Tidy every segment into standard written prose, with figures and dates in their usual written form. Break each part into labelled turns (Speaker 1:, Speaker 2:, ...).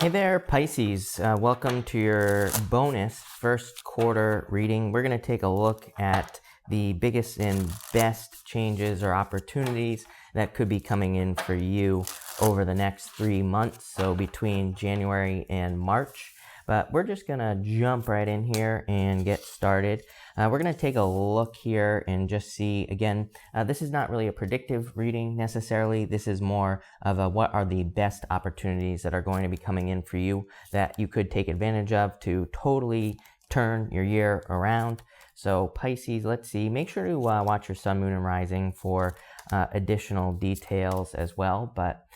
Speaker 1: Hey there, Pisces. Welcome to your bonus first quarter reading. We're going to take a look at the biggest and best changes or opportunities that could be coming in for you over the next 3 months, so between January and March. But we're just going to jump right in here and get started. We're going to take a look here and just see, again, this is not really a predictive reading necessarily. This is more of a what are the best opportunities that are going to be coming in for you that you could take advantage of to totally turn your year around. So Pisces, let's see. Make sure to watch your sun, moon, and rising for additional details as well. But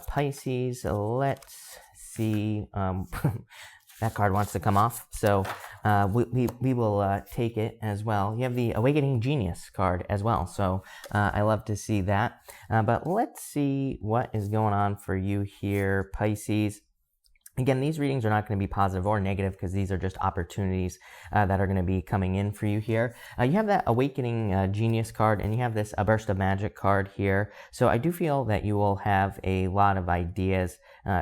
Speaker 1: Pisces, let's see. That card wants to come off, so we will take it as well. You have the Awakening Genius card as well, so I love to see that. But let's see what is going on for you here, Pisces. Again, these readings are not going to be positive or negative because these are just opportunities that are going to be coming in for you here. You have that Awakening Genius card, and you have this A Burst of Magic card here. So I do feel that you will have a lot of ideas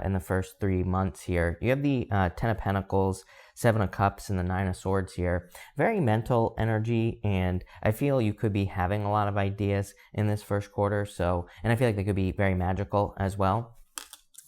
Speaker 1: in the first 3 months here. You have the Ten of Pentacles, Seven of Cups, and the Nine of Swords here. Very mental energy, and I feel you could be having a lot of ideas in this first quarter. So, and I feel like they could be very magical as well.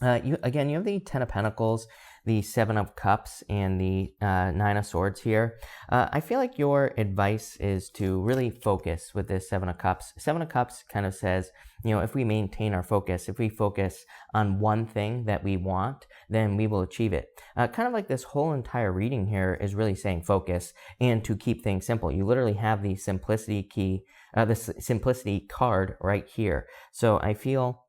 Speaker 1: You have the Ten of Pentacles, the Seven of Cups, and the Nine of Swords here. I feel like your advice is to really focus with this Seven of Cups. Seven of Cups kind of says, if we maintain our focus, if we focus on one thing that we want, then we will achieve it. Kind of like this whole entire reading here is really saying focus and to keep things simple. You literally have the simplicity key, the simplicity card right here. So I feel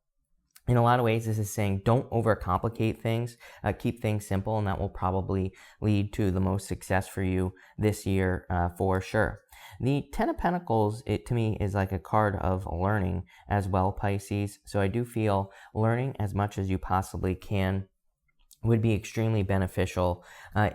Speaker 1: in a lot of ways, this is saying don't overcomplicate things, keep things simple, and that will probably lead to the most success for you this year for sure. The Ten of Pentacles, to me, is like a card of learning as well, Pisces. So I do feel learning as much as you possibly can would be extremely beneficial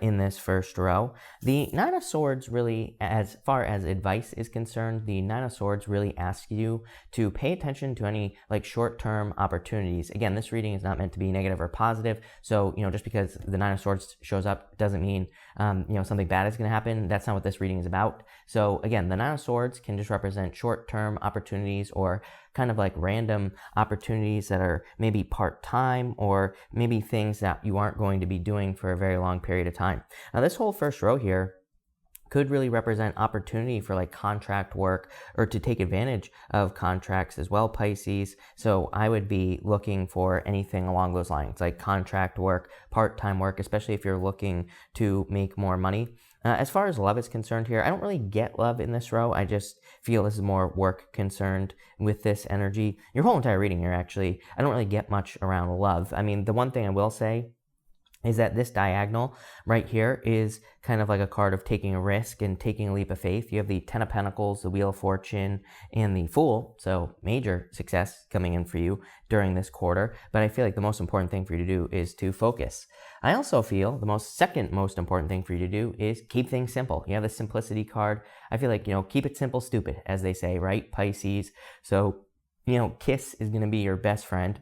Speaker 1: in this first row. The Nine of Swords really, as far as advice is concerned, the Nine of Swords really asks you to pay attention to any like short-term opportunities. Again, this reading is not meant to be negative or positive. So, just because the Nine of Swords shows up doesn't mean, something bad is going to happen. That's not what this reading is about. So again, the Nine of Swords can just represent short-term opportunities or kind of like random opportunities that are maybe part-time or maybe things that you aren't going to be doing for a very long period of time. Now, this whole first row here could really represent opportunity for like contract work or to take advantage of contracts as well, Pisces. So I would be looking for anything along those lines, like contract work, part-time work, especially if you're looking to make more money. As far as love is concerned here, I don't really get love in this row. I just feel this is more work concerned with this energy. Your whole entire reading here, actually, I don't really get much around love. I mean, the one thing I will say is that this diagonal right here is kind of like a card of taking a risk and taking a leap of faith. You have the Ten of Pentacles, the Wheel of Fortune, and the Fool. So major success coming in for you during this quarter. But I feel like the most important thing for you to do is to focus. I also feel the second most important thing for you to do is keep things simple. You have the Simplicity card. I feel like, keep it simple, stupid, as they say, right, Pisces? So, KISS is going to be your best friend.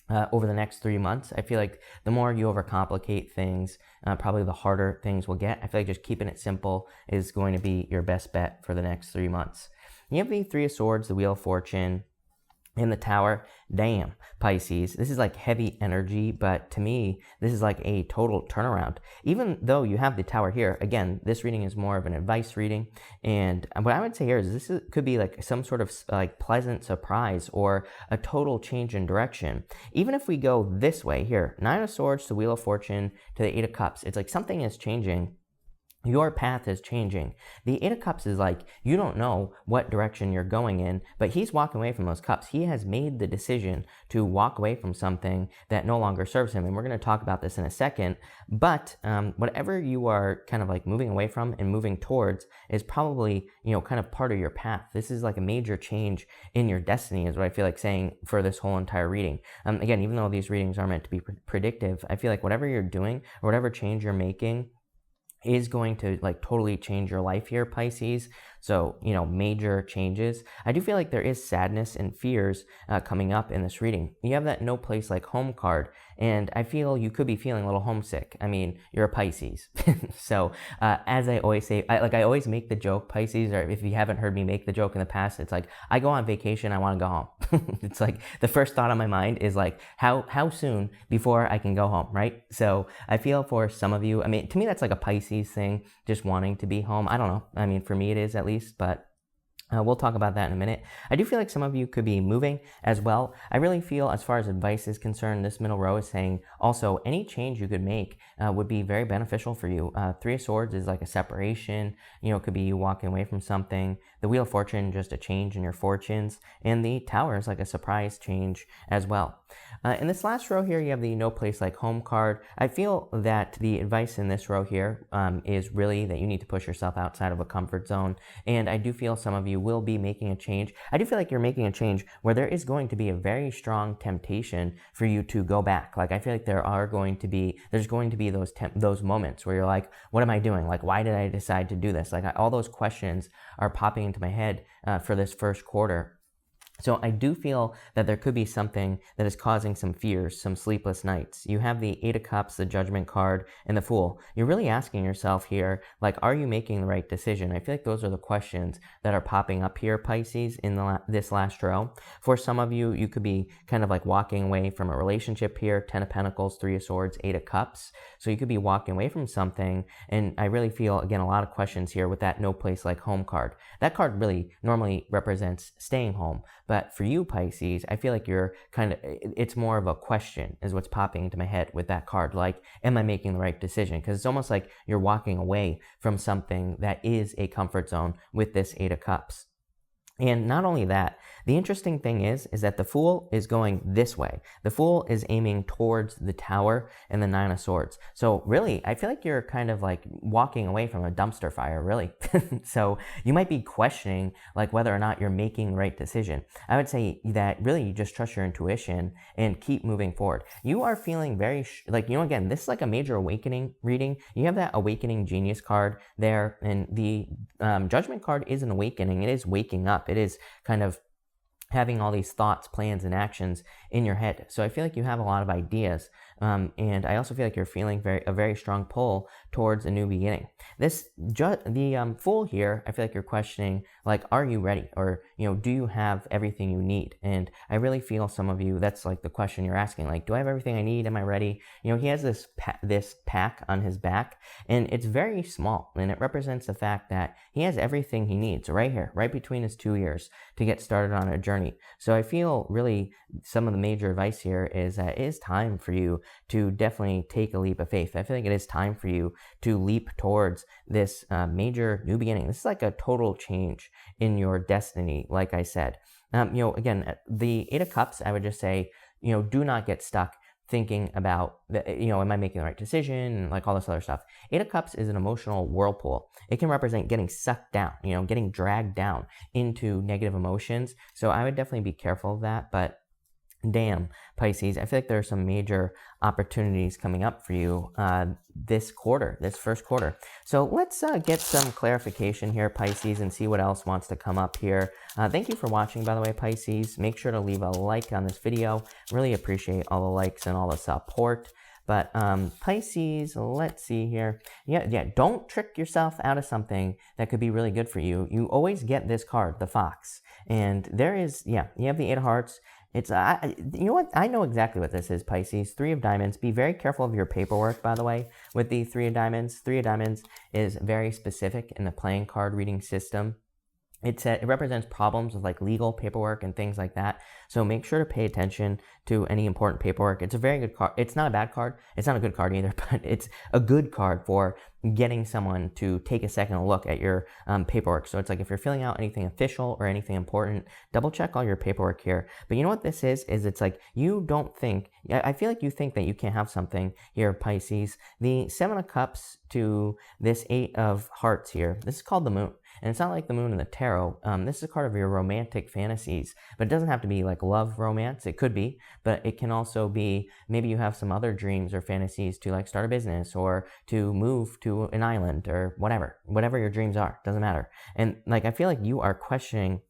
Speaker 1: Over the next 3 months. I feel like the more you overcomplicate things, probably the harder things will get. I feel like just keeping it simple is going to be your best bet for the next 3 months. You have the Three of Swords, the Wheel of Fortune, and the Tower. Damn, Pisces, this is like heavy energy, but to me, this is like a total turnaround. Even though you have the Tower here, again, this reading is more of an advice reading, and what I would say here is could be like some sort of like pleasant surprise or a total change in direction. Even if we go this way here, Nine of Swords to Wheel of Fortune to the Eight of Cups, it's like something is changing. Your path is changing. The Eight of Cups is like, you don't know what direction you're going in, but he's walking away from those cups. He has made the decision to walk away from something that no longer serves him. And we're going to talk about this in a second. But whatever you are kind of like moving away from and moving towards is probably, kind of part of your path. This is like a major change in your destiny is what I feel like saying for this whole entire reading. Again, even though these readings are meant to be predictive, I feel like whatever you're doing or whatever change you're making is going to like totally change your life here, Pisces. So, major changes. I do feel like there is sadness and fears coming up in this reading. You have that No Place Like Home card, And I feel you could be feeling a little homesick. I mean, you're a Pisces. So as I always say, I always make the joke, Pisces, or if you haven't heard me make the joke in the past, it's like, I go on vacation, I want to go home. It's like the first thought on my mind is like, how soon before I can go home, right? So I feel for some of you, I mean, to me, that's like a Pisces thing, just wanting to be home. I don't know. I mean, for me, it is at least, but we'll talk about that in a minute. I do feel like some of you could be moving as well. I really feel, as far as advice is concerned, this middle row is saying also any change you could make would be very beneficial for you. Three of Swords is like a separation. It could be you walking away from something. The Wheel of Fortune, just a change in your fortunes. And the Tower is like a surprise change as well. In this last row here, you have the No Place Like Home card. I feel that the advice in this row here is really that you need to push yourself outside of a comfort zone. And I do feel some of you will be making a change. I do feel like you're making a change where there is going to be a very strong temptation for you to go back. Like, I feel like there's going to be those moments where you're like, what am I doing? Like, why did I decide to do this? Like, all those questions are popping into my head for this first quarter. So I do feel that there could be something that is causing some fears, some sleepless nights. You have the Eight of Cups, the Judgment card, and the Fool. You're really asking yourself here, like, are you making the right decision? I feel like those are the questions that are popping up here, Pisces, in this last row. For some of you, you could be kind of like walking away from a relationship here. 10 of Pentacles, 3 of Swords, 8 of Cups. So you could be walking away from something, and I really feel, again, a lot of questions here with that No Place Like Home card. That card really normally represents staying home. But for you, Pisces, I feel like it's more of a question is what's popping into my head with that card. Like, am I making the right decision? Because it's almost like you're walking away from something that is a comfort zone with this Eight of Cups. And not only that, the interesting thing is that the Fool is going this way. The Fool is aiming towards the Tower and the Nine of Swords. So really, I feel like you're kind of like walking away from a dumpster fire, really. So you might be questioning like whether or not you're making the right decision. I would say that really you just trust your intuition and keep moving forward. You are feeling very, again, this is like a major awakening reading. You have that Awakening Genius card there, and the Judgment card is an awakening. It is waking up. It is kind of having all these thoughts, plans, and actions in your head. So I feel like you have a lot of ideas. And I also feel like you're feeling a very strong pull towards a new beginning. The Fool here, I feel like you're questioning, like, are you ready? Or, do you have everything you need? And I really feel some of you, that's like the question you're asking, like, do I have everything I need? Am I ready? He has this pack on his back, and it's very small, and it represents the fact that he has everything he needs right here, right between his 2 ears to get started on a journey. So I feel really some of the major advice here is that it is time for you to definitely take a leap of faith. I feel like it is time for you to leap towards this major new beginning. This is like a total change in your destiny, like I said. Again, the Eight of Cups, I would just say, do not get stuck thinking about, am I making the right decision, and like all this other stuff. Eight of Cups is an emotional whirlpool. It can represent getting sucked down, getting dragged down into negative emotions. So I would definitely be careful of that. But damn, Pisces, I feel like there are some major opportunities coming up for you this first quarter. So let's get some clarification here, Pisces, and see what else wants to come up here. Thank you for watching, by the way, Pisces. Make sure to leave a like on this video. Really appreciate all the likes and all the support. But Pisces, let's see here. Yeah, don't trick yourself out of something that could be really good for you. You always get this card, the Fox. And there is, you have the Eight of Hearts. It's, you know what? I know exactly what this is, Pisces. Three of Diamonds. Be very careful of your paperwork, by the way, with the Three of Diamonds. Three of Diamonds is very specific in the playing card reading system. It represents problems with like legal paperwork and things like that. So make sure to pay attention to any important paperwork. It's a very good card. It's not a bad card. It's not a good card either, but it's a good card for getting someone to take a second look at your paperwork. So it's like if you're filling out anything official or anything important, double check all your paperwork here. But you know what this is it's like you don't think, I feel like you think that you can't have something here, Pisces. The Seven of Cups to this Eight of Hearts here, this is called the Moon. And it's not like the Moon in the tarot. This is a card of your romantic fantasies, but it doesn't have to be like love romance. It could be, but it can also be maybe you have some other dreams or fantasies to like start a business or to move to an island or whatever your dreams are. Doesn't matter. And like I feel like you are questioning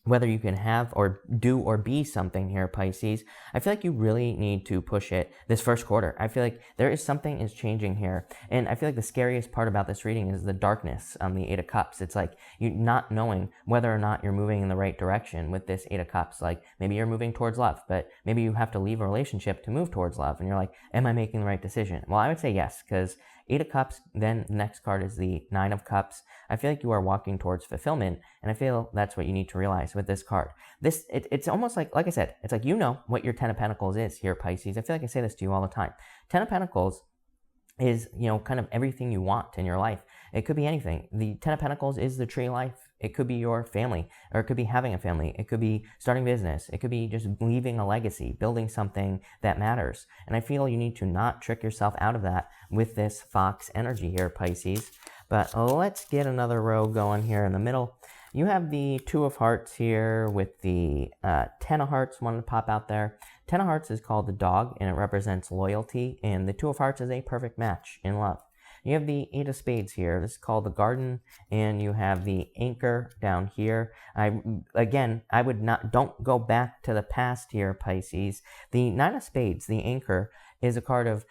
Speaker 1: whether you can have or do or be something here, Pisces, I feel like you really need to push it this first quarter. I feel like there is something is changing here. And I feel like the scariest part about this reading is the darkness on the Eight of Cups. It's like you not knowing whether or not you're moving in the right direction with this Eight of Cups. Like maybe you're moving towards love, but maybe you have to leave a relationship to move towards love. And you're like, am I making the right decision? Well, I would say yes, because Eight of Cups, then the next card is the Nine of Cups. I feel like you are walking towards fulfillment, and I feel that's what you need to realize with this card. It's almost like I said, it's like you know what your Ten of Pentacles is here, Pisces. I feel like I say this to you all the time. Ten of Pentacles is, kind of everything you want in your life. It could be anything. The Ten of Pentacles is the tree of life. It could be your family, or it could be having a family. It could be starting business. It could be just leaving a legacy, building something that matters. And I feel you need to not trick yourself out of that with this Fox energy here, Pisces. But let's get another row going here in the middle. You have the Two of Hearts here with the Ten of Hearts wanting to pop out there. Ten of Hearts is called the dog, and it represents loyalty. And the Two of Hearts is a perfect match in love. You have the Eight of Spades here. This is called the garden, and you have the anchor down here. Don't go back to the past here, Pisces. The Nine of Spades, the anchor, is a card of,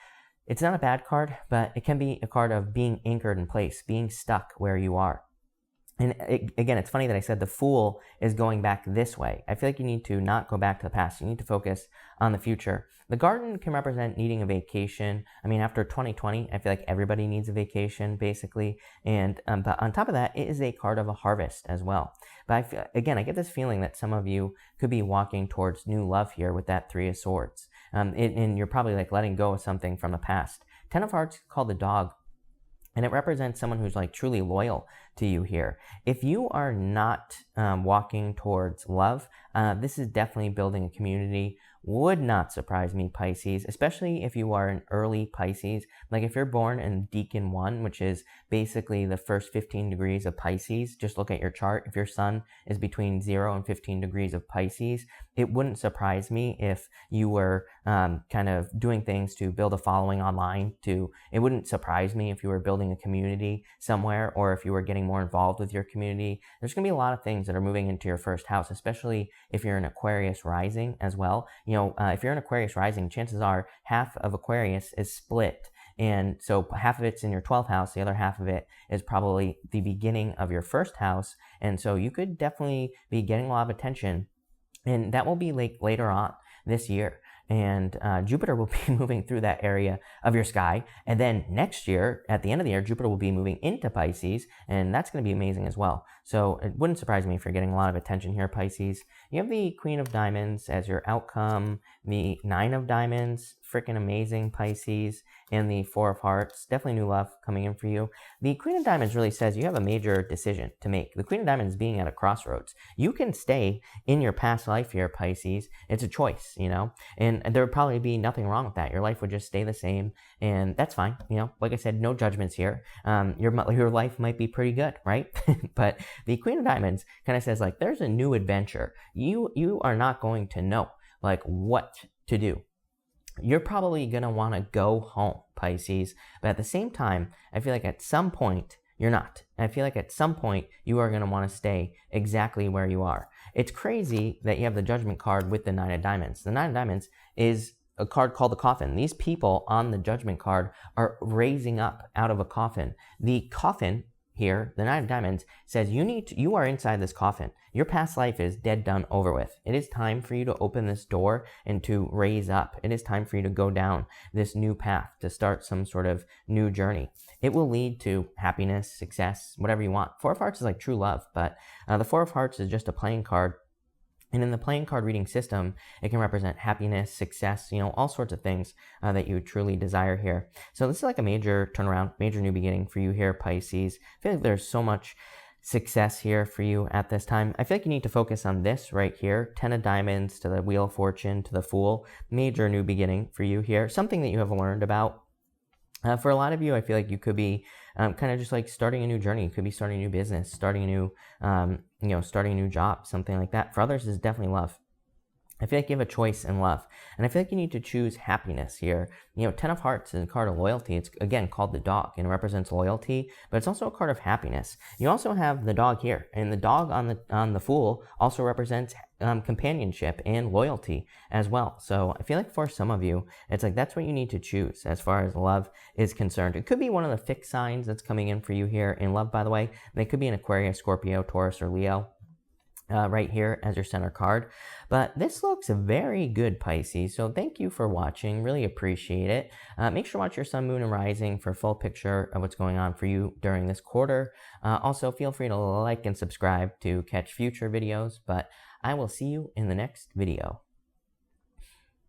Speaker 1: it's not a bad card, but it can be a card of being anchored in place, being stuck where you are. And again, it's funny that I said the Fool is going back this way. I feel like you need to not go back to the past. You need to focus on the future. The garden can represent needing a vacation. I mean, after 2020, I feel like everybody needs a vacation, basically. And but on top of that, it is a card of a harvest as well. But I get this feeling that some of you could be walking towards new love here with that Three of Swords. And you're probably like letting go of something from the past. Ten of Hearts called the dog. And it represents someone who's like truly loyal to you here. If you are not walking towards love, this is definitely building a community. Would not surprise me, Pisces, especially if you are an early Pisces. Like if you're born in Decan 1, which is basically the first 15 degrees of Pisces, just look at your chart. If your sun is between 0 and 15 degrees of Pisces, it wouldn't surprise me if you were kind of doing things to build a following online. It wouldn't surprise me if you were building a community somewhere, or if you were getting more involved with your community. There's going to be a lot of things that are moving into your first house, especially if you're an Aquarius rising as well. If you're an Aquarius rising, chances are half of Aquarius is split. And so half of it's in your 12th house. The other half of it is probably the beginning of your first house. And so you could definitely be getting a lot of attention. And that will be like later on this year. And Jupiter will be moving through that area of your sky. And then next year, at the end of the year, Jupiter will be moving into Pisces. And that's going to be amazing as well. So it wouldn't surprise me if you're getting a lot of attention here, Pisces. You have the Queen of Diamonds as your outcome. The Nine of Diamonds, freaking amazing, Pisces. And the Four of Hearts, definitely new love coming in for you. The Queen of Diamonds really says you have a major decision to make. The Queen of Diamonds being at a crossroads. You can stay in your past life here, Pisces. It's a choice, and there would probably be nothing wrong with that. Your life would just stay the same, and that's fine. Like I said, no judgments here. Your life might be pretty good, right? But the Queen of Diamonds kind of says, like, there's a new adventure. You are not going to know, like, what to do. You're probably going to want to go home, Pisces. But at the same time, I feel like at some point, you're not. And I feel like at some point, you are going to want to stay exactly where you are. It's crazy that you have the Judgment card with the Nine of Diamonds. The Nine of Diamonds is a card called the Coffin. These people on the Judgment card are raising up out of a coffin. The coffin here, the Nine of Diamonds, says you are inside this coffin. Your past life is dead, done, over with. It is time for you to open this door and to raise up. It is time for you to go down this new path, to start some sort of new journey. It will lead to happiness, success, whatever you want. Four of Hearts is like true love, but the Four of Hearts is just a playing card. And in the playing card reading system, it can represent happiness, success, all sorts of things that you truly desire here. So this is like a major turnaround, major new beginning for you here, Pisces. I feel like there's so much success here for you at this time. I feel like you need to focus on this right here. 10 of Diamonds to the Wheel of Fortune to the Fool. Major new beginning for you here. Something that you have learned about. For a lot of you, I feel like you could be kind of just like starting a new journey. You could be starting a new business, starting a new, starting a new job, something like that. For others, it's definitely love. I feel like you have a choice in love, and I feel like you need to choose happiness here. You know, Ten of Hearts is a card of loyalty. It's, again, called the dog, and it represents loyalty, but it's also a card of happiness. You also have the dog here, and the dog on the Fool also represents companionship and loyalty as well. So I feel like for some of you, it's like that's what you need to choose as far as love is concerned. It could be one of the fixed signs that's coming in for you here in love, by the way. They could be an Aquarius, Scorpio, Taurus, or Leo. Right here as your center card. But this looks very good, Pisces. So thank you for watching. Really appreciate it. Make sure to watch your sun, moon, and rising for a full picture of what's going on for you during this quarter. Also, feel free to like and subscribe to catch future videos. But I will see you in the next video.